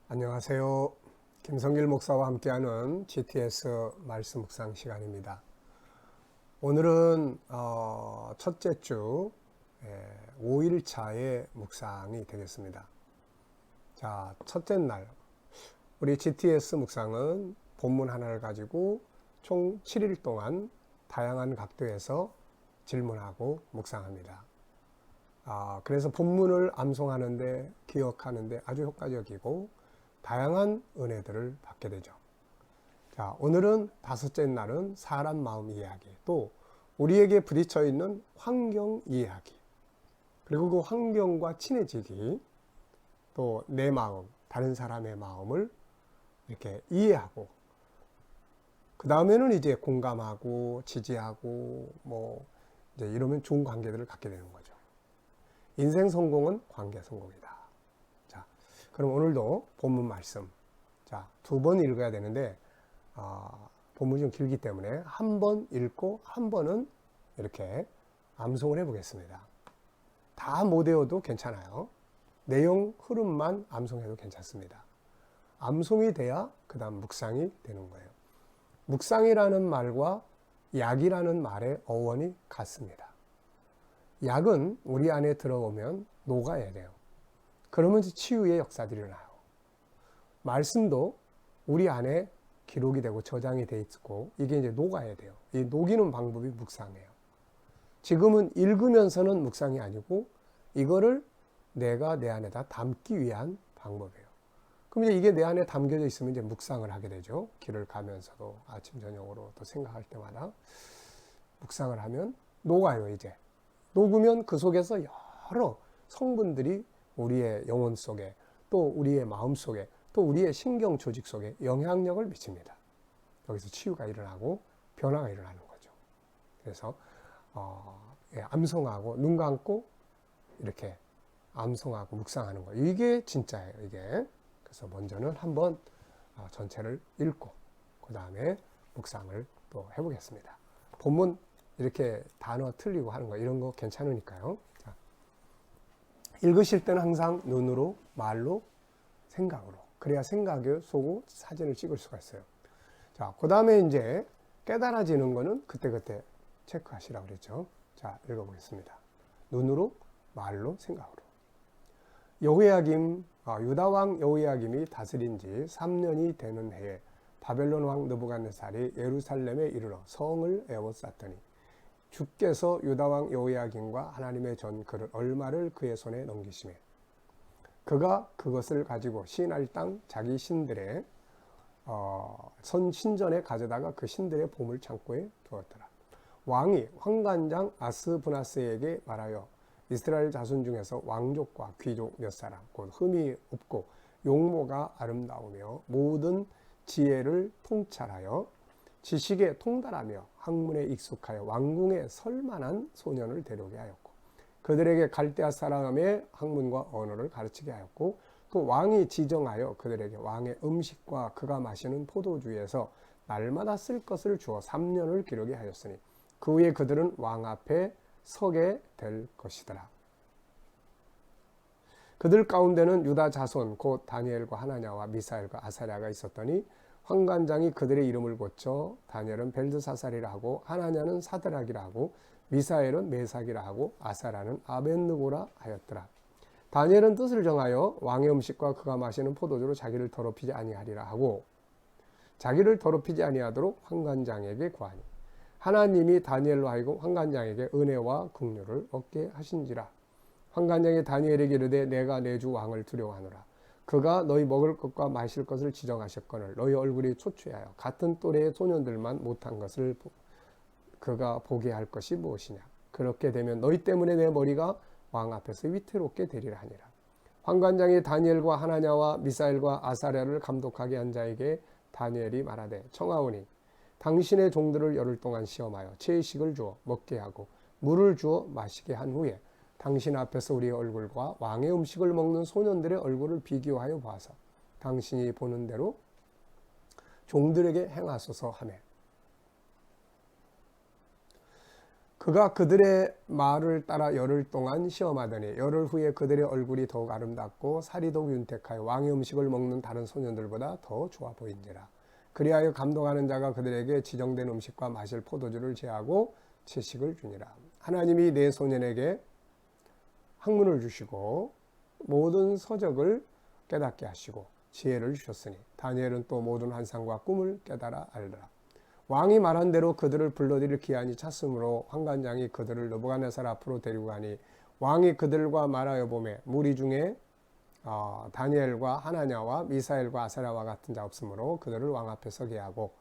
안녕하세요. 김성길 목사와 함께하는 GTS 말씀 묵상 시간입니다. 오늘은 첫째 주 5일차의 묵상이 되겠습니다. 자, 첫째 날 우리 GTS 묵상은 본문 하나를 가지고 총 7일 동안 다양한 각도에서 질문하고 묵상합니다. 그래서 본문을 암송하는데 기억하는데 아주 효과적이고 다양한 은혜들을 받게 되죠. 자, 오늘은 다섯째 날은 사람 마음 이야기, 또 우리에게 부딪혀 있는 환경 이야기, 그리고 그 환경과 친해지기, 또 내 마음, 다른 사람의 마음을 이렇게 이해하고, 그 다음에는 이제 공감하고 지지하고 이제 이러면 좋은 관계들을 갖게 되는 거죠. 인생 성공은 관계 성공이다. 자, 그럼 오늘도 본문 말씀, 자, 2번 읽어야 되는데 본문이 좀 길기 때문에 한 번 읽고 한 번은 이렇게 암송을 해보겠습니다. 다 못 외워도 괜찮아요. 내용 흐름만 암송해도 괜찮습니다. 암송이 돼야 그 다음 묵상이 되는 거예요. 묵상이라는 말과 약이라는 말의 어원이 같습니다. 약은 우리 안에 들어오면 녹아야 돼요. 그러면 치유의 역사들이 일어나요. 말씀도 우리 안에 기록이 되고 저장이 돼 있고 이게 이제 녹아야 돼요. 이 녹이는 방법이 묵상이에요. 지금은 읽으면서는 묵상이 아니고 이거를 내가 내 안에다 담기 위한 방법이에요. 그럼 이제 이게 내 안에 담겨져 있으면 이제 묵상을 하게 되죠. 길을 가면서도 아침 저녁으로 또 생각할 때마다 묵상을 하면 녹아요. 이제 녹으면 그 속에서 여러 성분들이 우리의 영혼 속에, 또 우리의 마음 속에, 또 우리의 신경 조직 속에 영향력을 미칩니다. 여기서 치유가 일어나고 변화가 일어나는 거죠. 그래서 암송하고 눈 감고 이렇게 암송하고 묵상하는 거예요. 이게 진짜예요. 이게. 그래서 먼저는 한번 전체를 읽고 그 다음에 묵상을 또 해보겠습니다. 본문 이렇게 단어 틀리고 하는 거 이런 거 괜찮으니까요. 자, 읽으실 때는 항상 눈으로, 말로, 생각으로, 그래야 생각에 쏘고 사진을 찍을 수가 있어요. 자, 그 다음에 이제 깨달아지는 거는 그때그때 체크하시라고 그랬죠. 자, 읽어보겠습니다. 눈으로, 말로, 생각으로. 유다왕 여호야김이 다스린 지 3년이 되는 해에 바벨론 왕 느부갓네살이 예루살렘에 이르러 성을 에워쌌더니 주께서 유다왕 여호야김과 하나님의 전 그릇 얼마를 그의 손에 넘기시매 그가 그것을 가지고 시날 땅 자기 신들의 신전에 가져다가 그 신들의 보물 창고에 두었더라. 왕이 환관장 아스브나스에게 말하여 이스라엘 자손 중에서 왕족과 귀족 몇 사람 곧 흠이 없고 용모가 아름다우며 모든 지혜를 통찰하여 지식에 통달하며 학문에 익숙하여 왕궁에 설만한 소년을 데려오게 하였고 그들에게 갈대아 사람의 학문과 언어를 가르치게 하였고 또 왕이 지정하여 그들에게 왕의 음식과 그가 마시는 포도주에서 날마다 쓸 것을 주어 3년을 기르게 하였으니 그 후에 그들은 왕 앞에 서게 될 것이더라. 그들 가운데는 유다 자손 곧 다니엘과 하나냐와 미사엘과 아사랴가 있었더니 환관장이 그들의 이름을 고쳐 다니엘은 벨드사살이라 하고 하나냐는 사드락이라 하고 미사엘은 메삭이라 하고 아사라는 아벳느고라 하였더라. 다니엘은 뜻을 정하여 왕의 음식과 그가 마시는 포도주로 자기를 더럽히지 아니하리라 하고 자기를 더럽히지 아니하도록 환관장에게 구하니 하나님이 다니엘로 하여금 환관장에게 은혜와 긍휼을 얻게 하신지라. 환관장이 다니엘에게 이르되 내가 내 주 왕을 두려워하노라. 그가 너희 먹을 것과 마실 것을 지정하셨거늘 너희 얼굴이 초췌하여 같은 또래의 소년들만 못한 것을 그가 보게 할 것이 무엇이냐. 그렇게 되면 너희 때문에 내 머리가 왕 앞에서 위태롭게 되리라 하니라. 환관장이 다니엘과 하나냐와 미사엘과 아사랴를 감독하게 한 자에게 다니엘이 말하되 청하오니 당신의 종들을 열흘 동안 시험하여 채식을 주어 먹게 하고 물을 주어 마시게 한 후에 당신 앞에서 우리의 얼굴과 왕의 음식을 먹는 소년들의 얼굴을 비교하여 봐서 당신이 보는 대로 종들에게 행하소서 하매 그가 그들의 말을 따라 열흘 동안 시험하더니 열흘 후에 그들의 얼굴이 더욱 아름답고 살이 더욱 윤택하여 왕의 음식을 먹는 다른 소년들보다 더 좋아 보인지라. 그리하여 감독하는 자가 그들에게 지정된 음식과 마실 포도주를 제하고 채식을 주니라. 하나님이 네 소년에게 학문을 주시고 모든 서적을 깨닫게 하시고 지혜를 주셨으니 다니엘은 또 모든 환상과 꿈을 깨달아 알더라. 왕이 말한 대로 그들을 불러들일 기한이 찼으므로 환관장이 그들을 느부갓네살 앞으로 데리고 가니 왕이 그들과 말하여 보매 무리 중에 다니엘과 하나냐와 미사엘과 아사랴와 같은 자 없으므로 그들을 왕 앞에 서게 하고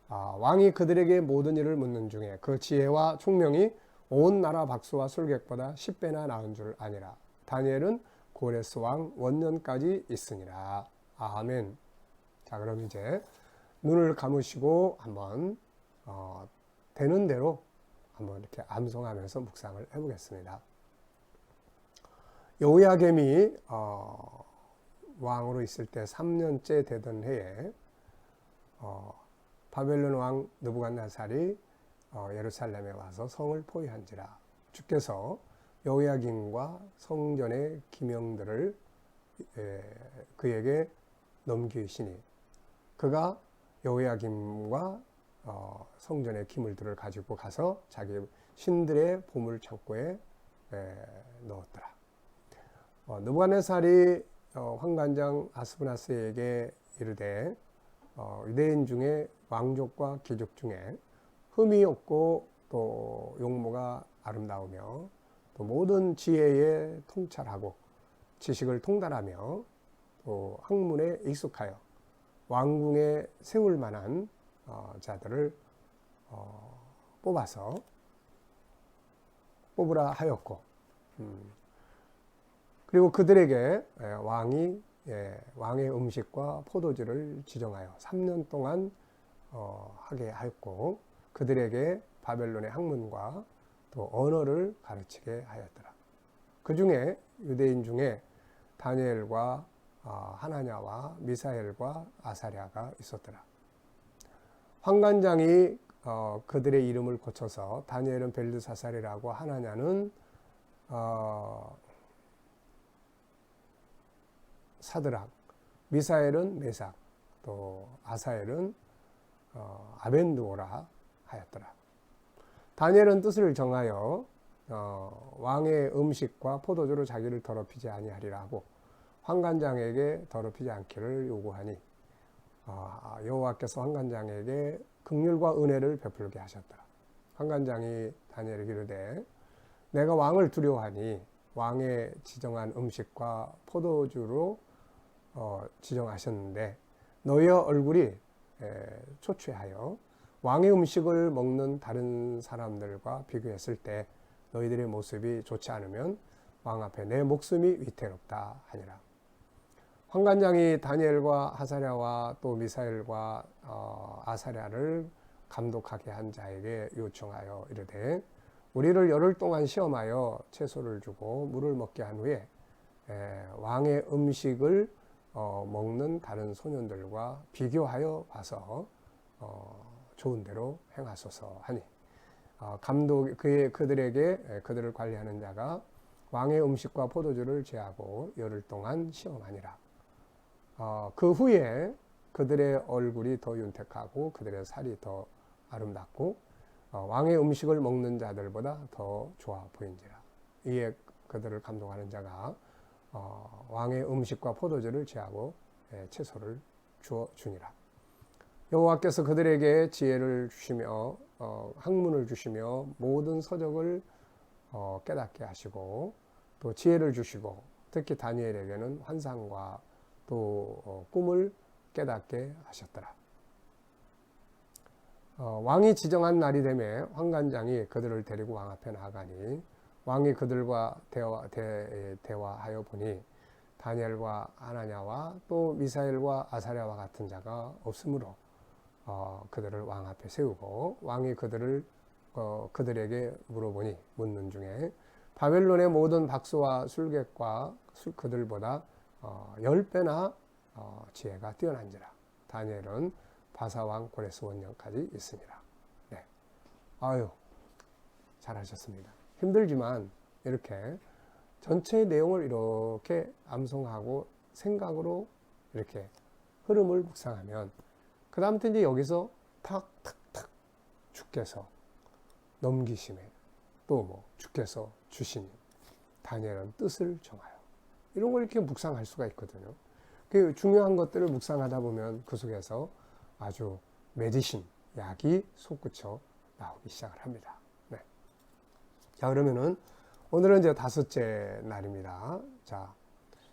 왕이 그들에게 모든 일을 묻는 중에 그 지혜와 총명이 온 나라 박수와 술객보다 10배나 나은 줄 아니라. 다니엘은 고레스 왕 원년까지 있으니라. 아멘. 자, 그럼 이제 눈을 감으시고 한번 되는 대로 한번 이렇게 암송하면서 묵상을 해보겠습니다. 여호야김이 왕으로 있을 때 3년째 되던 해에 바벨론 왕 느부갓네살이 예루살렘에 와서 성을 포위한지라. 주께서 여호야김과 성전의 기명들을 그에게 넘기시니 그가 여호야김과 성전의 기물들을 가지고 가서 자기 신들의 보물 창고에 넣었더라. 느부갓네살이 환관장 아스브나스에게 이르되 유대인 중에 왕족과 귀족 중에 흠이 없고 또 용모가 아름다우며 또 모든 지혜에 통찰하고 지식을 통달하며 또 학문에 익숙하여 왕궁에 세울 만한 자들을 뽑으라 하였고 그리고 그들에게 왕의 음식과 포도주를 지정하여 3년 동안 하게 하였고 그들에게 바벨론의 학문과 또 언어를 가르치게 하였더라. 그 중에 유대인 중에 다니엘과 하나냐와 미사엘과 아사랴가 있었더라. 환관장이 그들의 이름을 고쳐서 다니엘은 벨드사살이라고 하나냐는 사드락, 미사엘은 메삭, 또 아사엘은 아벤두오라 하였더라. 다니엘은 뜻을 정하여 왕의 음식과 포도주로 자기를 더럽히지 아니하리라 하고 환관장에게 더럽히지 않기를 요구하니 여호와께서 환관장에게 긍휼과 은혜를 베풀게 하셨더라. 환관장이 다니엘에게 이르되 내가 왕을 두려워하니 왕의 지정한 음식과 포도주로 지정하셨는데 너희의 얼굴이 초췌하여 왕의 음식을 먹는 다른 사람들과 비교했을 때 너희들의 모습이 좋지 않으면 왕 앞에 내 목숨이 위태롭다 하니라. 환관장이 다니엘과 하사랴와 또 미사엘과 아사랴를 감독하게 한 자에게 요청하여 이르되 우리를 열흘 동안 시험하여 채소를 주고 물을 먹게 한 후에 왕의 음식을 먹는 다른 소년들과 비교하여 봐서 좋은 대로 행하소서 하니 그들에게 그들을 관리하는 자가 왕의 음식과 포도주를 제하고 열흘 동안 시험하니라. 그 후에 그들의 얼굴이 더 윤택하고 그들의 살이 더 아름답고 왕의 음식을 먹는 자들보다 더 좋아 보인지라. 이에 그들을 감독하는 자가 왕의 음식과 포도주를 제하고 채소를 주니라. 여호와께서 그들에게 지혜를 주시며 학문을 주시며 모든 서적을 깨닫게 하시고 또 지혜를 주시고 특히 다니엘에게는 환상과 또 꿈을 깨닫게 하셨더라. 왕이 지정한 날이 되매 환관장이 그들을 데리고 왕 앞에 나아가니 왕이 그들과 대화하여 보니 다니엘과 하나냐와 또 미사엘과 아사랴와 같은 자가 없으므로 그들을 왕 앞에 세우고 왕이 그들에게 묻는 중에 바벨론의 모든 박수와 술객과 그들보다 10배나 지혜가 뛰어난지라. 다니엘은 바사왕 고레스 원년까지 있으니라. 네. 잘하셨습니다. 힘들지만 이렇게 전체의 내용을 이렇게 암송하고 생각으로 이렇게 흐름을 묵상하면 그 다음부터 이제 여기서 탁탁탁 주께서 넘기심에 또 뭐 주께서 주시니 다니엘은 뜻을 정하여 이런 걸 이렇게 묵상할 수가 있거든요. 그 중요한 것들을 묵상하다 보면 그 속에서 아주 메디신 약이 솟구쳐 나오기 시작을 합니다. 네. 자, 그러면은 오늘은 이제 5째 날입니다. 자,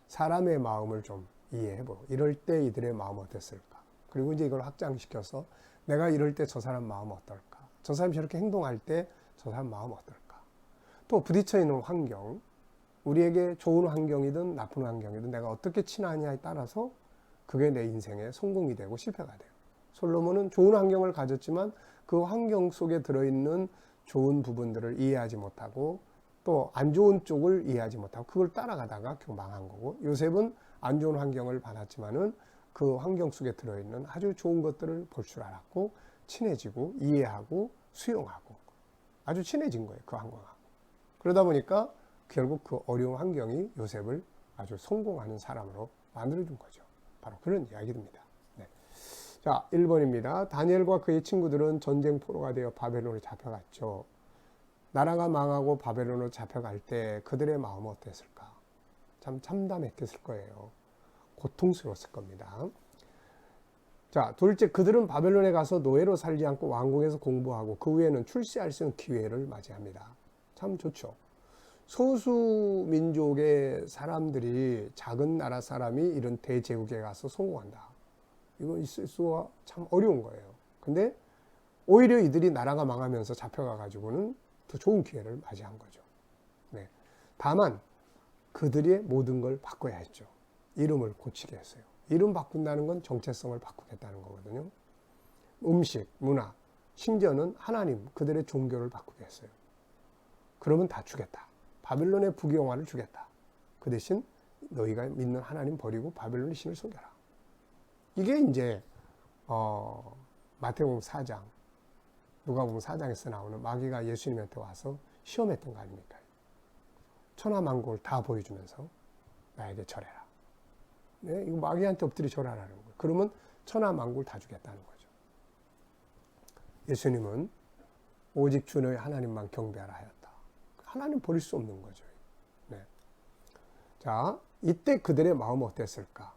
사람의 마음을 좀 이해해보고 이럴 때 이들의 마음은 어땠을까? 그리고 이제 이걸 확장시켜서 내가 이럴 때 저 사람 마음은 어떨까? 저 사람이 저렇게 행동할 때 저 사람 마음은 어떨까? 또 부딪혀 있는 환경, 우리에게 좋은 환경이든 나쁜 환경이든 내가 어떻게 친하냐에 따라서 그게 내 인생의 성공이 되고 실패가 돼요. 솔로몬은 좋은 환경을 가졌지만 그 환경 속에 들어있는 좋은 부분들을 이해하지 못하고 또 안 좋은 쪽을 이해하지 못하고 그걸 따라가다가 결국 망한 거고, 요셉은 안 좋은 환경을 받았지만은 그 환경 속에 들어있는 아주 좋은 것들을 볼 줄 알았고 친해지고 이해하고 수용하고 아주 친해진 거예요. 그 환경하고. 그러다 보니까 결국 그 어려운 환경이 요셉을 아주 성공하는 사람으로 만들어준 거죠. 바로 그런 이야기입니다. 네. 자, 1번입니다. 다니엘과 그의 친구들은 전쟁 포로가 되어 바벨론에 잡혀갔죠. 나라가 망하고 바벨론으로 잡혀갈 때 그들의 마음은 어땠을까? 참 참담했겠을 거예요. 고통스러웠을 겁니다. 자, 둘째, 그들은 바벨론에 가서 노예로 살지 않고 왕궁에서 공부하고 그 후에는 출세할 수 있는 기회를 맞이합니다. 참 좋죠. 소수 민족의 사람들이 작은 나라 사람이 이런 대제국에 가서 성공한다. 이건 있을 수가 참 어려운 거예요. 근데 오히려 이들이 나라가 망하면서 잡혀가 가지고는 더 좋은 기회를 맞이한 거죠. 네. 다만 그들의 모든 걸 바꿔야 했죠. 이름을 고치게 했어요. 이름 바꾼다는 건 정체성을 바꾸겠다는 거거든요. 음식, 문화, 심지어는 하나님, 그들의 종교를 바꾸게 했어요. 그러면 다 주겠다. 바빌론의 부귀영화를 주겠다. 그 대신 너희가 믿는 하나님 버리고 바빌론의 신을 섬겨라. 이게 이제 마태복음 4장, 누가복음 4장에서 나오는 마귀가 예수님한테 와서 시험했던 거 아닙니까? 천하만국을 다 보여주면서 나에게 절해라. 네, 이거 마귀한테 엎드려 절하라는 거예요. 그러면 천하만국을 다 주겠다는 거죠. 예수님은 오직 주 너희 하나님만 경배하라 하였다. 하나님 버릴 수 없는 거죠. 네. 자, 이때 그들의 마음은 어땠을까?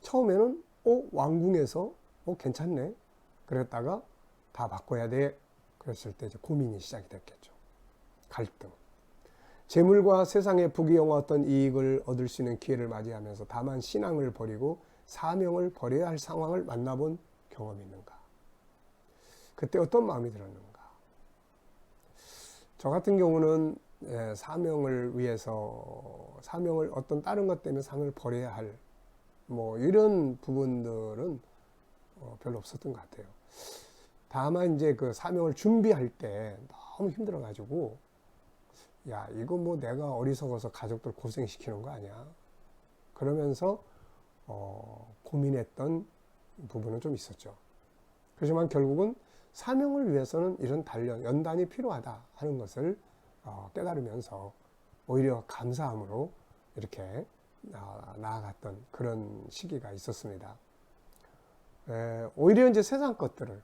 처음에는 왕궁에서 괜찮네. 그랬다가 다 바꿔야 돼. 그랬을 때 이제 고민이 시작이 됐겠죠. 갈등. 재물과 세상의 부귀영화 어떤 이익을 얻을 수 있는 기회를 맞이하면서 다만 신앙을 버리고 사명을 버려야 할 상황을 만나본 경험이 있는가? 그때 어떤 마음이 들었는가? 저 같은 경우는 사명을 위해서 사명을 어떤 다른 것 때문에 사명을 버려야 할 뭐 이런 부분들은 별로 없었던 것 같아요. 다만 이제 그 사명을 준비할 때 너무 힘들어가지고 야, 이거 뭐 내가 어리석어서 가족들 고생시키는 거 아니야? 그러면서 고민했던 부분은 좀 있었죠. 그렇지만 결국은 사명을 위해서는 이런 단련, 연단이 필요하다 하는 것을 깨달으면서 오히려 감사함으로 이렇게 나아갔던 그런 시기가 있었습니다. 오히려 이제 세상 것들을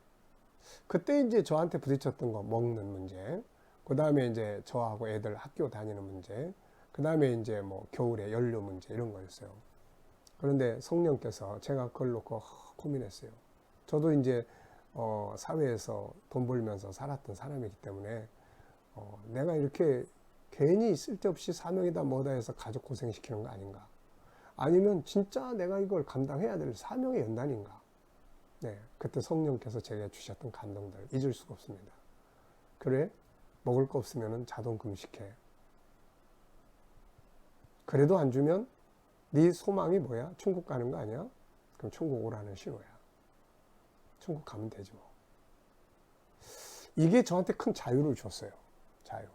그때 이제 저한테 부딪혔던 거 먹는 문제, 그 다음에 이제 저하고 애들 학교 다니는 문제, 그 다음에 이제 뭐 겨울에 연료 문제 이런 거였어요. 그런데 성령께서 제가 그걸 놓고 고민했어요. 저도 이제 사회에서 돈 벌면서 살았던 사람이기 때문에 내가 이렇게 괜히 쓸데없이 사명이다 뭐다 해서 가족 고생시키는 거 아닌가? 아니면 진짜 내가 이걸 감당해야 될 사명의 연단인가? 네, 그때 성령께서 제게 주셨던 감동들 잊을 수가 없습니다. 그래? 먹을 거 없으면 자동 금식해. 그래도 안 주면 네 소망이 뭐야? 천국 가는 거 아니야? 그럼 천국 오라는 신호야. 천국 가면 되지 뭐. 이게 저한테 큰 자유를 줬어요. 자유.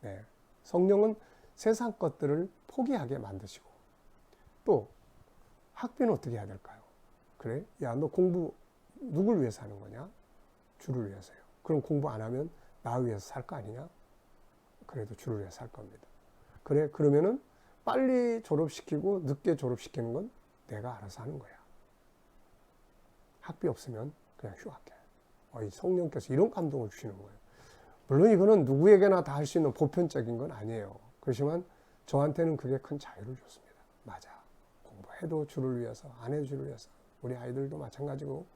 네. 성령은 세상 것들을 포기하게 만드시고 또 학비는 어떻게 해야 될까요? 그래? 야, 너 공부 누굴 위해서 하는 거냐? 주를 위해서요. 그럼 공부 안 하면 나 위해서 살 거 아니냐? 그래도 주를 위해 살 겁니다. 그래, 그러면은 빨리 졸업시키고 늦게 졸업시키는 건 내가 알아서 하는 거야. 학비 없으면 그냥 휴학해. 이 성령께서 이런 감동을 주시는 거예요. 물론 이거는 누구에게나 다 할 수 있는 보편적인 건 아니에요. 그렇지만 저한테는 그게 큰 자유를 줬습니다. 맞아. 공부해도 주를 위해서, 안 해도 주를 위해서. 우리 아이들도 마찬가지고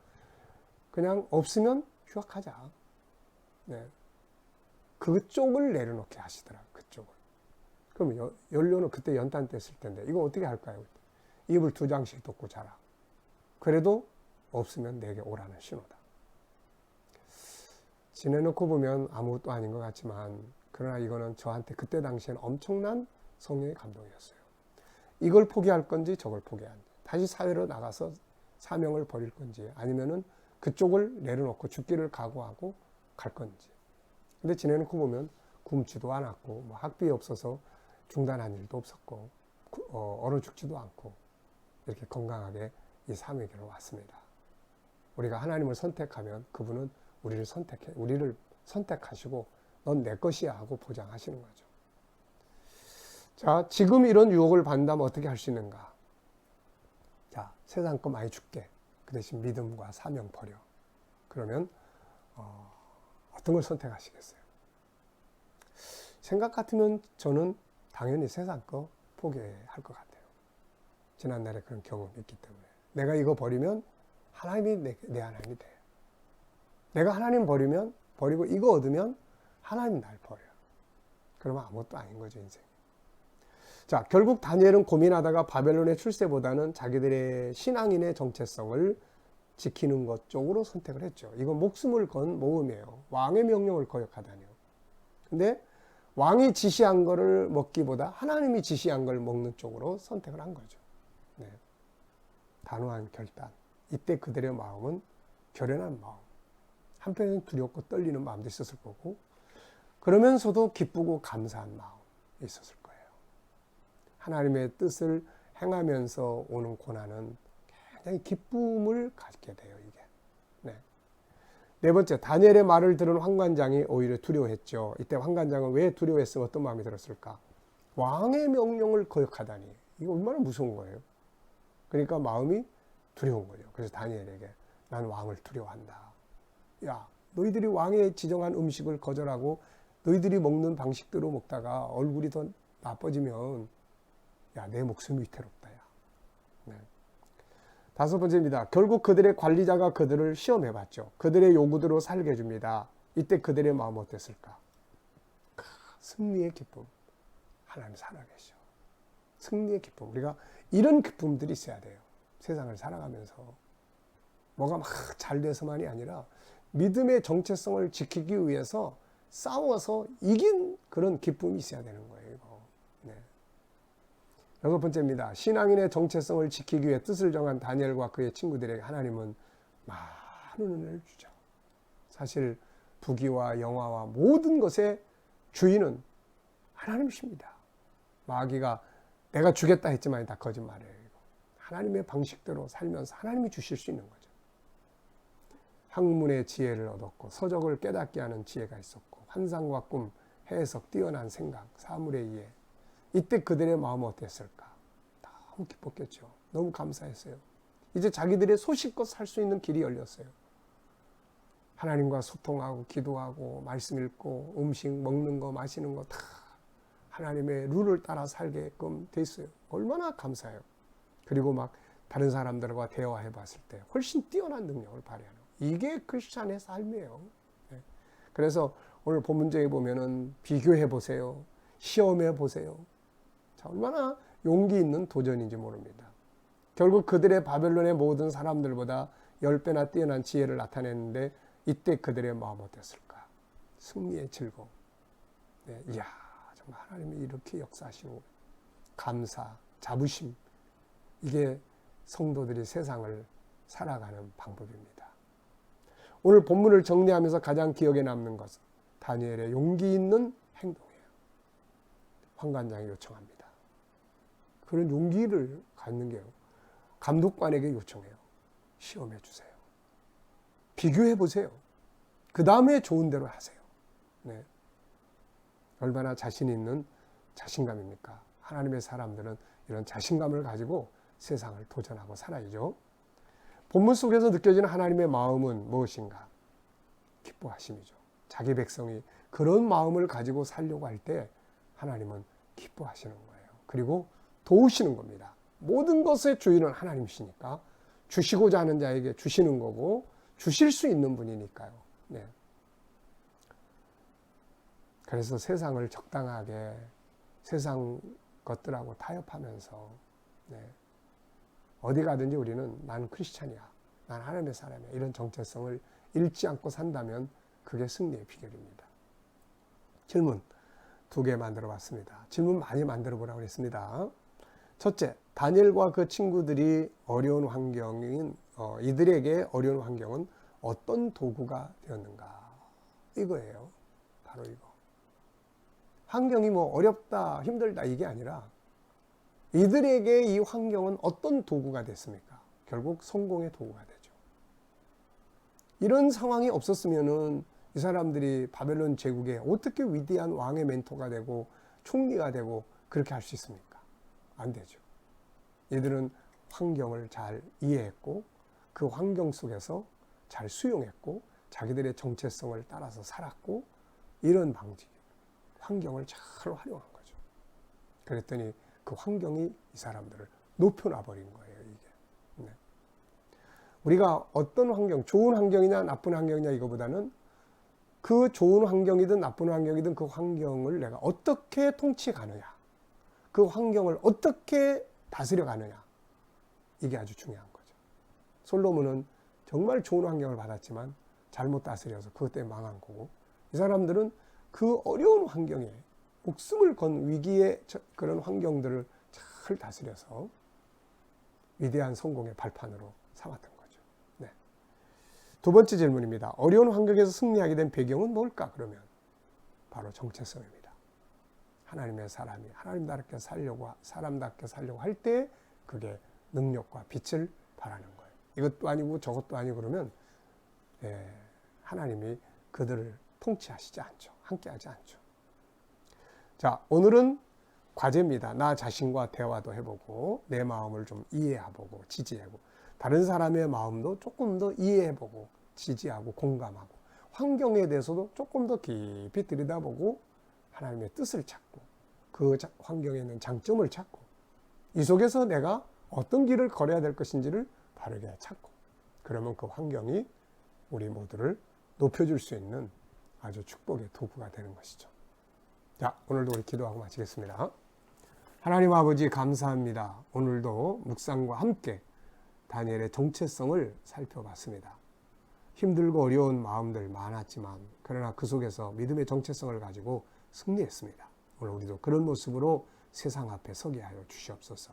그냥 없으면 휴학하자. 네. 그쪽을 내려놓게 하시더라고요. 그쪽을. 그럼 연료는 그때 연탄 뗐을 텐데 이거 어떻게 할까요? 이불 2장씩 덮고 자라. 그래도 없으면 내게 오라는 신호다. 지내놓고 보면 아무것도 아닌 것 같지만 그러나 이거는 저한테 그때 당시에는 엄청난 성령의 감동이었어요. 이걸 포기할 건지 저걸 포기할 건지 다시 사회로 나가서 사명을 버릴 건지 아니면은 그쪽을 내려놓고 죽기를 각오하고 갈 건지. 근데 지내놓고 보면 굶지도 않았고 뭐 학비 없어서 중단한 일도 없었고 얼어 죽지도 않고 이렇게 건강하게 이 사명에로 왔습니다. 우리가 하나님을 선택하면 그분은 우리를 선택하시고 넌 내 것이야 하고 보장하시는 거죠. 자, 지금 이런 유혹을 받는다면 어떻게 할 수 있는가? 자, 세상 거 많이 줄게. 그 대신 믿음과 사명 버려. 그러면 어떤 걸 선택하시겠어요? 생각 같으면 저는 당연히 세상 거 포기할 것 같아요. 지난날에 그런 경험이 있기 때문에. 내가 이거 버리면 하나님이 내 하나님이 돼요. 내가 하나님 버리고 이거 얻으면 하나님 날 버려요. 그러면 아무것도 아닌 거죠, 인생이. 자, 결국 다니엘은 고민하다가 바벨론의 출세보다는 자기들의 신앙인의 정체성을 지키는 것 쪽으로 선택을 했죠. 이건 목숨을 건 모험이에요. 왕의 명령을 거역하다니요. 근데 왕이 지시한 거를 먹기보다 하나님이 지시한 걸 먹는 쪽으로 선택을 한 거죠. 네. 단호한 결단. 이때 그들의 마음은 결연한 마음. 한편에는 두렵고 떨리는 마음도 있었을 거고 그러면서도 기쁘고 감사한 마음이 있었을 거예요. 하나님의 뜻을 행하면서 오는 고난은 굉장히 기쁨을 갖게 돼요. 이게. 네. 네 번째, 다니엘의 말을 들은 환관장이 오히려 두려워했죠. 이때 환관장은 왜 두려워했으면 어떤 마음이 들었을까? 왕의 명령을 거역하다니. 이거 얼마나 무서운 거예요. 그러니까 마음이 두려운 거죠. 그래서 다니엘에게 난 왕을 두려워한다. 야, 너희들이 왕의 지정한 음식을 거절하고 너희들이 먹는 방식대로 먹다가 얼굴이 더 나빠지면 야, 내 목숨이 위태롭다. 야. 네. 다섯 번째입니다. 결국 그들의 관리자가 그들을 시험해봤죠. 그들의 요구대로 살게 해줍니다. 이때 그들의 마음 어땠을까? 승리의 기쁨. 하나님 살아계셔. 승리의 기쁨. 우리가 이런 기쁨들이 있어야 돼요. 세상을 살아가면서. 뭐가 막 잘 돼서만이 아니라 믿음의 정체성을 지키기 위해서 싸워서 이긴 그런 기쁨이 있어야 되는 거예요. 이거. 네. 여섯 번째입니다. 신앙인의 정체성을 지키기 위해 뜻을 정한 다니엘과 그의 친구들에게 하나님은 많은 은혜를 주죠. 사실 부귀와 영화와 모든 것의 주인은 하나님이십니다. 마귀가 내가 주겠다 했지만 다 거짓말이에요. 하나님의 방식대로 살면서 하나님이 주실 수 있는 거죠. 학문의 지혜를 얻었고 서적을 깨닫게 하는 지혜가 있었고 환상과 꿈, 해석, 뛰어난 생각, 사물의 이해. 이때 그들의 마음은 어땠을까? 너무 기뻤겠죠. 너무 감사했어요. 이제 자기들의 소식껏 살 수 있는 길이 열렸어요. 하나님과 소통하고 기도하고 말씀 읽고 음식 먹는 거 마시는 거 다 하나님의 룰을 따라 살게끔 돼 있어요. 얼마나 감사해요. 그리고 막 다른 사람들과 대화해 봤을 때 훨씬 뛰어난 능력을 발휘하는 이게 크리스찬의 삶이에요. 그래서 오늘 본문제에 보면은 비교해 보세요. 시험해 보세요. 자, 얼마나 용기 있는 도전인지 모릅니다. 결국 그들의 바벨론의 모든 사람들보다 10배나 뛰어난 지혜를 나타냈는데 이때 그들의 마음 어땠을까? 승리의 즐거움. 네, 이야, 정말 하나님이 이렇게 역사하시고 감사, 자부심. 이게 성도들이 세상을 살아가는 방법입니다. 오늘 본문을 정리하면서 가장 기억에 남는 것은 다니엘의 용기 있는 행동이에요. 환관장이 요청합니다. 그런 용기를 갖는 게요. 감독관에게 요청해요. 시험해 주세요. 비교해 보세요. 그 다음에 좋은 대로 하세요. 네. 얼마나 자신 있는 자신감입니까? 하나님의 사람들은 이런 자신감을 가지고 세상을 도전하고 살아야죠. 본문 속에서 느껴지는 하나님의 마음은 무엇인가? 기뻐하심이죠. 자기 백성이 그런 마음을 가지고 살려고 할 때 하나님은 기뻐하시는 거예요. 그리고 도우시는 겁니다. 모든 것의 주인은 하나님이시니까 주시고자 하는 자에게 주시는 거고 주실 수 있는 분이니까요. 네. 그래서 세상을 적당하게 세상 것들하고 타협하면서 네. 어디 가든지 우리는 난 크리스찬이야, 난 하나님의 사람이야, 이런 정체성을 잃지 않고 산다면 그게 승리의 비결입니다. 질문 2개 만들어 봤습니다. 질문 많이 만들어 보라고 했습니다. 첫째, 다니엘과 그 친구들이 어려운 환경인 이들에게 어려운 환경은 어떤 도구가 되었는가? 이거예요. 바로 이거. 환경이 뭐 어렵다, 힘들다 이게 아니라 이들에게 이 환경은 어떤 도구가 됐습니까? 결국 성공의 도구가 되죠. 이런 상황이 없었으면은 이 사람들이 바벨론 제국에 어떻게 위대한 왕의 멘토가 되고 총리가 되고 그렇게 할 수 있습니까? 안 되죠. 이들은 환경을 잘 이해했고 그 환경 속에서 잘 수용했고 자기들의 정체성을 따라서 살았고 이런 방식, 환경을 잘 활용한 거죠. 그랬더니 그 환경이 이 사람들을 높여놔버린 거예요. 이게. 네. 우리가 어떤 환경, 좋은 환경이냐 나쁜 환경이냐 이거보다는 그 좋은 환경이든 나쁜 환경이든 그 환경을 내가 어떻게 통치가느냐, 그 환경을 어떻게 다스려 가느냐, 이게 아주 중요한 거죠. 솔로몬은 정말 좋은 환경을 받았지만 잘못 다스려서 그것 때문에 망한 거고, 이 사람들은 그 어려운 환경에 목숨을 건 위기의 그런 환경들을 잘 다스려서 위대한 성공의 발판으로 삼았던 거죠. 네. 2번째 질문입니다. 어려운 환경에서 승리하게 된 배경은 뭘까? 그러면 바로 정체성입니다. 하나님의 사람이 하나님답게 살려고, 사람답게 살려고 할 때 그게 능력과 빛을 발하는 거예요. 이것도 아니고 저것도 아니고 그러면 하나님이 그들을 통치하시지 않죠. 함께하지 않죠. 자, 오늘은 과제입니다. 나 자신과 대화도 해보고 내 마음을 좀 이해해보고 지지하고 다른 사람의 마음도 조금 더 이해해보고 지지하고 공감하고 환경에 대해서도 조금 더 깊이 들여다보고 하나님의 뜻을 찾고 그 환경에 있는 장점을 찾고 이 속에서 내가 어떤 길을 걸어야 될 것인지를 바르게 찾고 그러면 그 환경이 우리 모두를 높여줄 수 있는 아주 축복의 도구가 되는 것이죠. 자, 오늘도 우리 기도하고 마치겠습니다. 하나님 아버지 감사합니다. 오늘도 묵상과 함께 다니엘의 정체성을 살펴봤습니다. 힘들고 어려운 마음들 많았지만 그러나 그 속에서 믿음의 정체성을 가지고 승리했습니다. 오늘 우리도 그런 모습으로 세상 앞에 서게 하여 주시옵소서.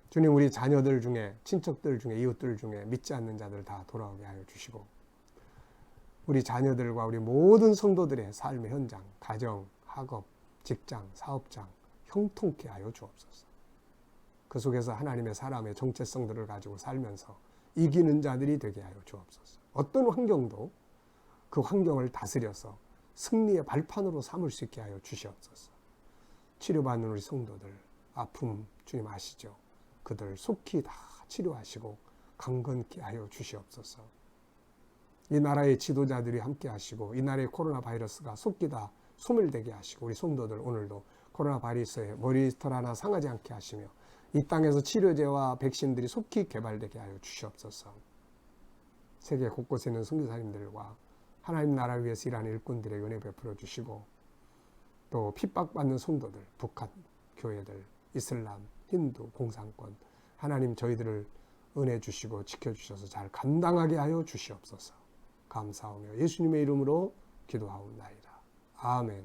주님, 우리 자녀들 중에 친척들 중에 이웃들 중에 믿지 않는 자들 다 돌아오게 하여 주시고 우리 자녀들과 우리 모든 성도들의 삶의 현장, 가정, 학업, 직장, 사업장 형통케 하여 주옵소서. 그 속에서 하나님의 사람의 정체성들을 가지고 살면서 이기는 자들이 되게 하여 주옵소서. 어떤 환경도 그 환경을 다스려서 승리의 발판으로 삼을 수 있게 하여 주시옵소서. 치료받는 우리 성도들 아픔 주님 아시죠? 그들 속히 다 치료하시고 강건케 하여 주시옵소서. 이 나라의 지도자들이 함께 하시고 이 나라의 코로나 바이러스가 속히 다 소멸되게 하시고 우리 성도들 오늘도 코로나 바이러스에 머리털 하나 상하지 않게 하시며 이 땅에서 치료제와 백신들이 속히 개발되게 하여 주시옵소서. 세계 곳곳에 있는 선교사님들과 하나님 나라를 위해서 일하는 일꾼들에게 은혜 베풀어 주시고 또 핍박받는 성도들, 북한 교회들, 이슬람, 힌두, 공산권 하나님 저희들을 은혜 주시고 지켜주셔서 잘 감당하게 하여 주시옵소서. 감사하며 예수님의 이름으로 기도하옵나이다. 아멘.